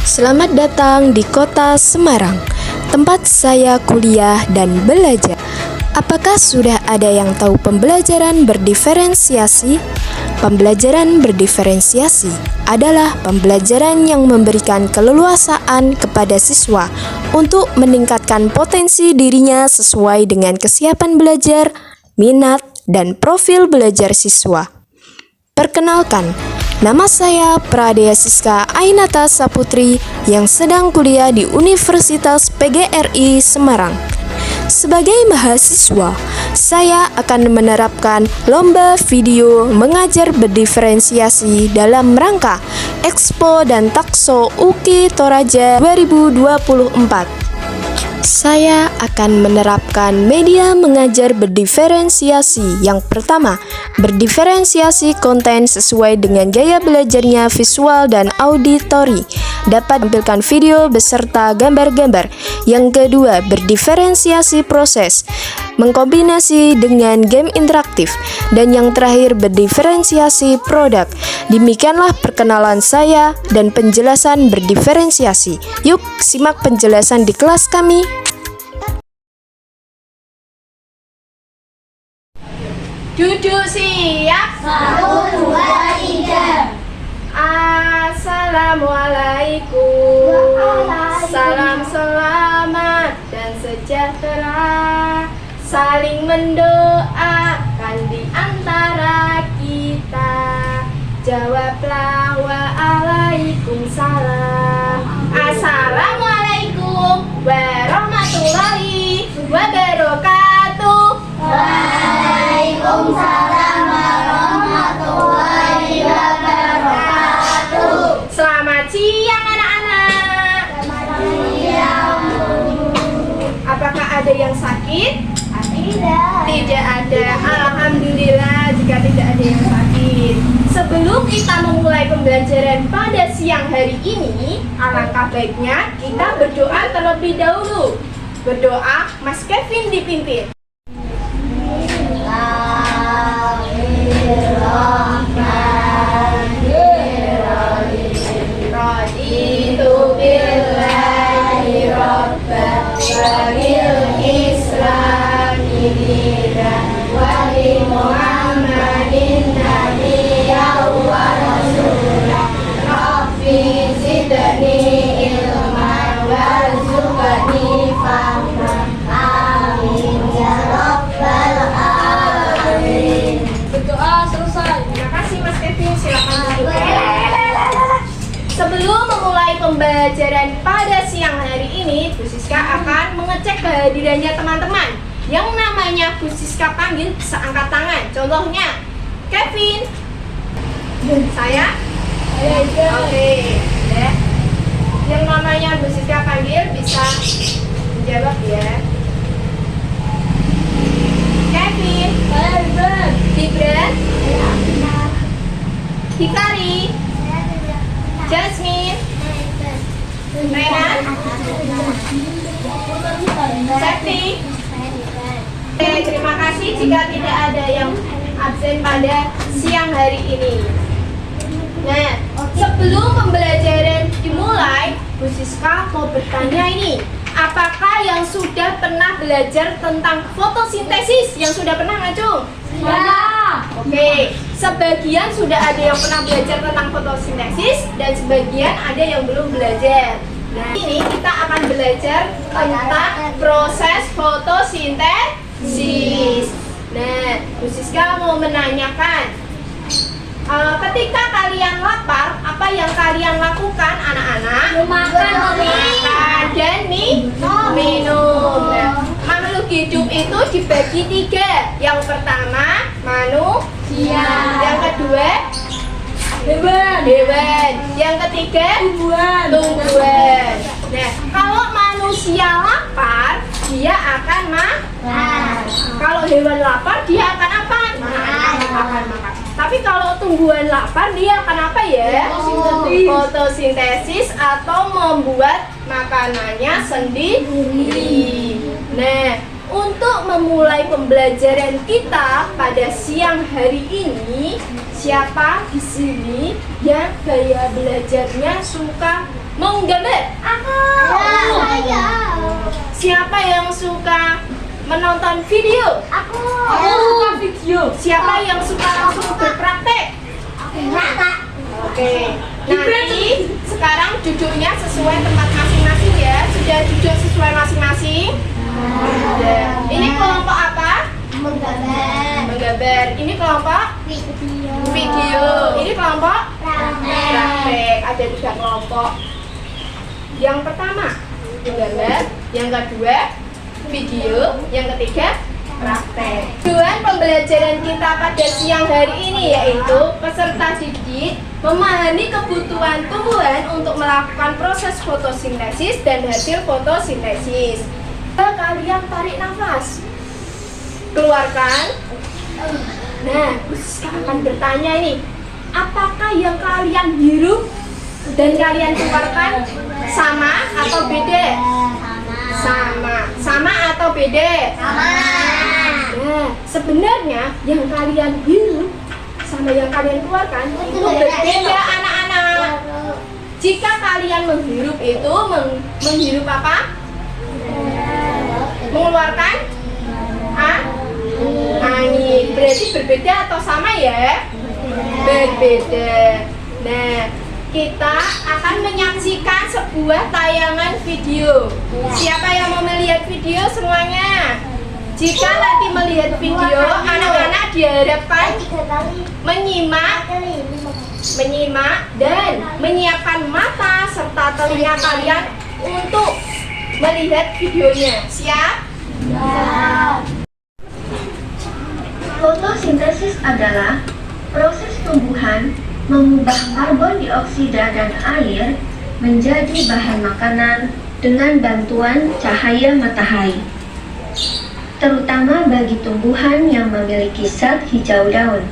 Selamat datang di kota Semarang, tempat saya kuliah dan belajar. Apakah sudah ada yang tahu pembelajaran berdiferensiasi? Pembelajaran berdiferensiasi adalah pembelajaran yang memberikan keleluasaan kepada siswa untuk meningkatkan potensi dirinya sesuai dengan kesiapan belajar, minat, dan profil belajar siswa. Perkenalkan, nama saya Pradea Siska Ainata Saputri yang sedang kuliah di Universitas PGRI Semarang. Sebagai mahasiswa, saya akan menerapkan lomba video mengajar berdiferensiasi dalam rangka Expo dan Takso UKI Toraja 2024. Saya akan menerapkan media mengajar berdiferensiasi. Yang pertama, berdiferensiasi konten sesuai dengan gaya belajarnya visual dan auditori, dapat menampilkan video beserta gambar-gambar. Yang kedua, berdiferensiasi proses, mengkombinasi dengan game interaktif. Dan yang terakhir, berdiferensiasi produk. Demikianlah perkenalan saya dan penjelasan berdiferensiasi. Yuk, simak penjelasan di kelas kami. Duduk siap. 1, 2, 3. Assalamualaikum. Salam selamat dan sejahtera. Saling mendoakan di antara kita. Jawablah waalaikumsalam. Assalamualaikum warahmatullahi wabarakatuh. Waalaikumsalam warahmatullahi wabarakatuh. Selamat siang anak-anak. Apakah ada yang sakit? Tidak. Tidak ada. Alhamdulillah jika tidak ada yang sakit. Sebelum kita memulai pembelajaran pada siang hari ini, alangkah baiknya kita berdoa terlebih dahulu. Berdoa, Mas Kevin dipimpin. Raditu billahi rabban wa bil islami dinan wa bi Muhammadin nabiyyan wa rasulah. Rabbi zidni ilman warzuqni fahman. Amin ya rabbal alamin. Berdoa selesai. Terima kasih Mas Kevin, silakan duduk. Sebelum memulai pembelajaran pada siang hari ini, Bu Siska akan mengecek kehadirannya teman-teman. Yang namanya Bu Siska panggil bisa angkat tangan. Contohnya, Kevin. Saya? Oke. Ya. Yang namanya Bu Siska panggil bisa menjawab ya. Kevin. Gibran. Hikari. Jasmine. Rena. Sakti. Oke, terima kasih jika tidak ada yang absen pada siang hari ini. Nah, sebelum pembelajaran dimulai, Bu Siska mau bertanya ini. Apakah yang sudah pernah belajar tentang fotosintesis? Yang sudah pernah ngacung? Sudah. Oke, sebagian sudah ada yang pernah belajar tentang fotosintesis dan sebagian ada yang belum belajar. Nah, ini kita akan belajar tentang proses fotosintesis. Nah, Bu Siska mau menanyakan, ketika kalian lapar, apa yang kalian lakukan anak-anak? Makan dan minum. Nah, makhluk hidup itu dibagi 3. Yang pertama manusia, yang kedua hewan, yang ketiga tumbuhan. Nah, kalau manusia lapar, dia akan makan. Kalau hewan lapar, dia akan apa? Akan makan. Tapi kalau tumbuhan lapar, dia akan apa ya? Fotosintesis atau membuat makanannya sendiri. Nah, untuk memulai pembelajaran kita pada siang hari ini, siapa di sini yang gaya belajarnya suka Mau gambar? Aku. Saya. Siapa yang suka menonton video? Aku. suka video. Siapa yang suka langsung berpraktek? Kakak. Oke. Nanti sekarang duduknya sesuai tempat masing-masing ya. Sudah duduk sesuai masing-masing? Sudah. Ini kelompok apa? Menggambar. Menggambar. Ini kelompok Video. video. Ini kelompok Praktek. praktek. Ada 3 kelompok. Yang pertama menggambar, yang kedua video, yang ketiga praktek. Tujuan pembelajaran kita pada siang hari ini yaitu peserta didik memahami kebutuhan tumbuhan untuk melakukan proses fotosintesis dan hasil fotosintesis. Kalian tarik nafas, keluarkan. Nah, Siska akan bertanya ini, apakah yang kalian hirup dan kalian keluarkan sama atau beda? Sama atau beda? Sama. Nah, sebenarnya yang kalian hirup sama yang kalian keluarkan itu berbeda anak-anak. Jika kalian menghirup itu menghirup apa? Mengeluarkan angin. Berarti berbeda atau sama ya? Berbeda. Nah, kita akan menyaksikan sebuah tayangan video. Siapa yang mau melihat video semuanya? Jika nanti melihat video, anak-anak diharapkan menyimak dan menyiapkan mata serta telinga kalian untuk melihat videonya. Siap? Fotosintesis adalah proses tumbuhan mengubah karbon dioksida dan air menjadi bahan makanan dengan bantuan cahaya matahari, terutama bagi tumbuhan yang memiliki zat hijau daun.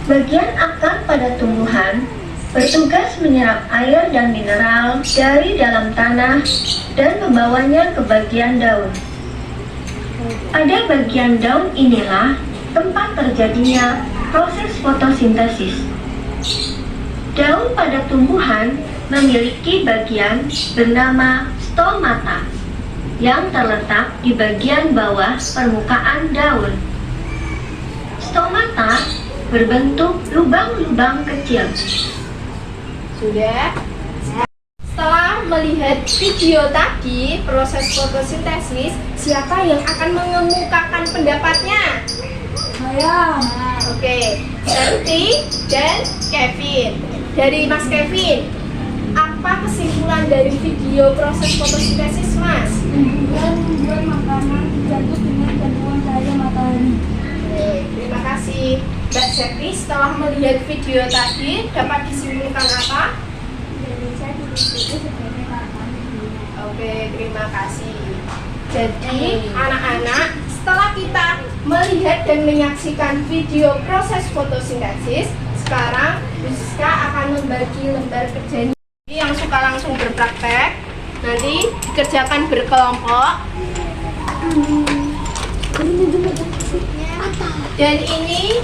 Bagian akar pada tumbuhan bertugas menyerap air dan mineral dari dalam tanah dan membawanya ke bagian daun. Pada bagian daun inilah tempat terjadinya proses fotosintesis. Daun pada tumbuhan memiliki bagian bernama stomata yang terletak di bagian bawah permukaan daun. Stomata berbentuk lubang-lubang kecil. Sudah? Setelah melihat video tadi, proses fotosintesis, siapa yang akan mengemukakan pendapatnya? Saya. Oke, Santi dan Kevin. Dari Mas Kevin, apa kesimpulan dari video proses fotosintesis, Mas? Membuat makanan dibantu dengan bantuan cahaya matahari. Terima kasih. Mbak Septi, setelah melihat video tadi, dapat disimpulkan apa? Oke, terima kasih. Jadi, anak-anak, setelah kita melihat dan menyaksikan video proses fotosintesis, sekarang Siska akan membagi lembar kerjanya. Yang suka langsung berpraktek, nanti dikerjakan berkelompok. Dan ini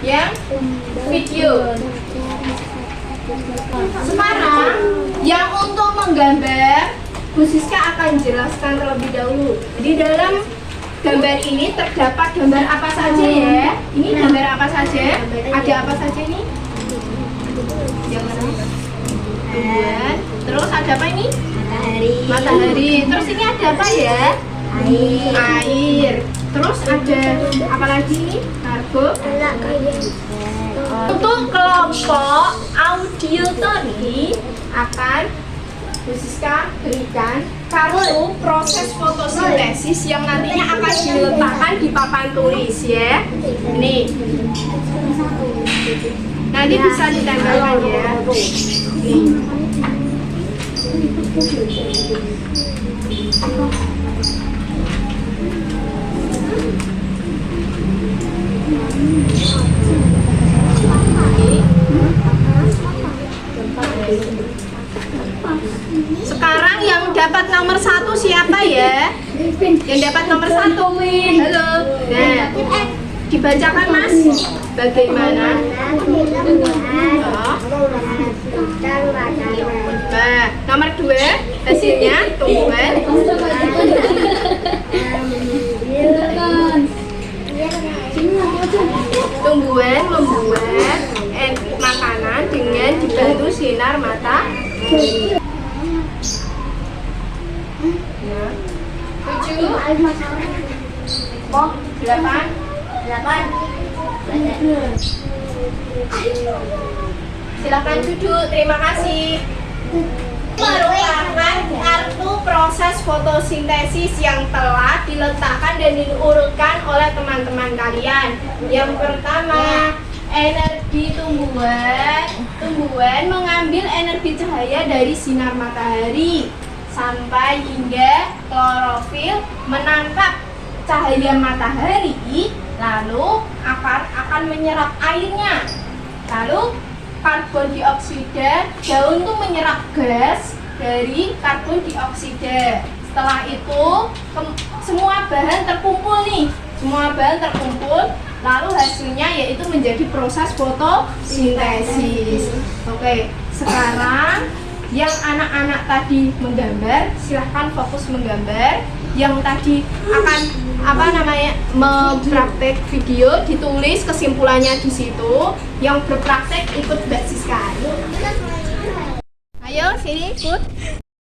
yang video. Sekarang yang untuk menggambar, Bu Siska akan jelaskan terlebih dahulu. Di dalam gambar ini terdapat gambar apa saja ya? Ini gambar apa saja? Ada apa saja ini? Bulan. Terus ada apa ini? Matahari. Terus ini ada apa ya? Air. Terus ada apa lagi ini? Kargo. Untuk kelompok audio tadi akan Bu Siska berikan kartu proses fotosintesis yang nantinya akan diletakkan di papan tulis ya. Nih. Nanti bisa ditempelkan ya. Nih. Sekarang yang dapat nomor 1 siapa ya? Yang dapat nomor 1. Halo. Nah, dibacakan Mas. bagaimana? Nah, nomor 2 hasilnya tumbuhan membuat makanan dengan dibantu sinar matahari. 7, 8. Silakan duduk, terima kasih. Merupakan kartu proses fotosintesis yang telah diletakkan dan diurutkan oleh teman-teman kalian. Yang pertama, energi tumbuhan. Tumbuhan mengambil energi cahaya dari sinar matahari sampai hingga klorofil menangkap cahaya matahari, lalu akan menyerap airnya. Lalu karbon dioksida, daun tuh menyerap gas dari karbon dioksida. Setelah itu semua bahan terkumpul nih, lalu hasilnya yaitu menjadi proses fotosintesis. Oke, sekarang yang anak-anak tadi menggambar, silahkan fokus menggambar. Yang tadi akan mempraktek video, ditulis kesimpulannya di situ. Yang berpraktek ikut Mbak Siska. Ayo sini ikut.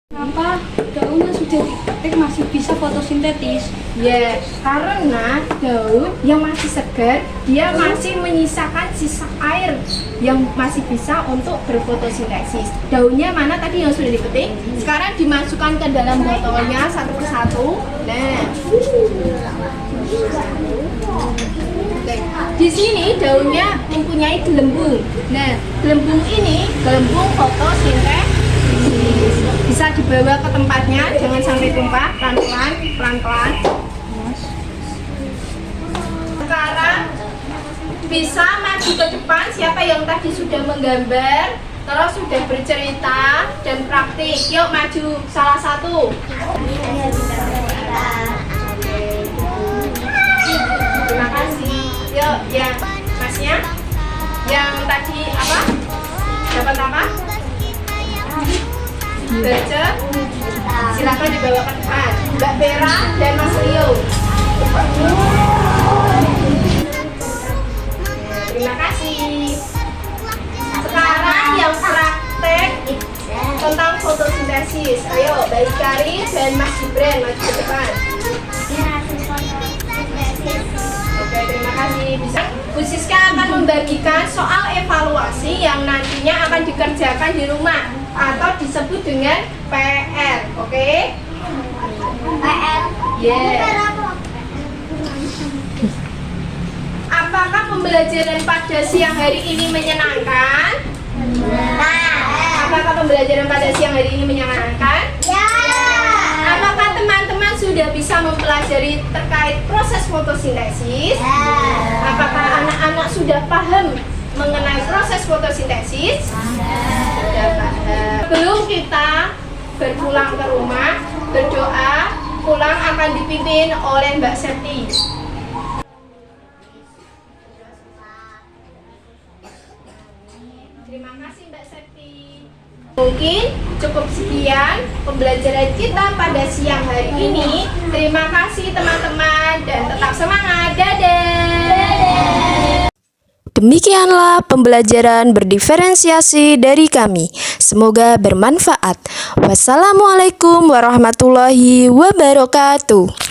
Kenapa daun yang sudah diketik masih bisa fotosintetis? Ya, karena daun yang masih segar, dia masih menyisakan sisa air yang masih bisa untuk berfotosintesis. Daunnya mana tadi yang sudah dipetik? Sekarang dimasukkan ke dalam botolnya satu persatu. Nah, di sini daunnya mempunyai gelembung. Nah, gelembung ini gelembung fotosintesis. Bisa dibawa ke tempatnya, jangan sampai tumpah, pelan-pelan. Sekarang bisa maju ke depan siapa yang tadi sudah menggambar, terus sudah bercerita dan praktik. Yuk maju salah satu. Terima kasih. Yuk, ya masnya, yang tadi apa? Dapat apa? Baca, silakan dibawa ke depan. Mbak Vera dan Mas Rio. Terima kasih. Sekarang yang praktek tentang fotosintesis. Ayo, Mbak Ikari dan Mas Gibran maju ke depan. Oke, terima kasih. Bisa Bu Siska akan membagikan soal evaluasi yang nantinya akan dikerjakan di rumah atau disebut dengan PR, oke? PR. Yeah. Apakah pembelajaran pada siang hari ini menyenangkan? Apakah pembelajaran pada siang hari ini menyenangkan? Ya. Apakah teman-teman sudah bisa mempelajari terkait proses fotosintesis? Ya. Apakah anak-anak sudah paham mengenai proses fotosintesis? Sudah paham. Sebelum kita berpulang ke rumah, berdoa, pulang akan dipimpin oleh Mbak Septi. Terima kasih Mbak Septi. Mungkin cukup sekian pembelajaran kita pada siang hari ini. Terima kasih teman-teman dan tetap semangat. Dadah. Demikianlah pembelajaran berdiferensiasi dari kami. Semoga bermanfaat. Wassalamualaikum warahmatullahi wabarakatuh.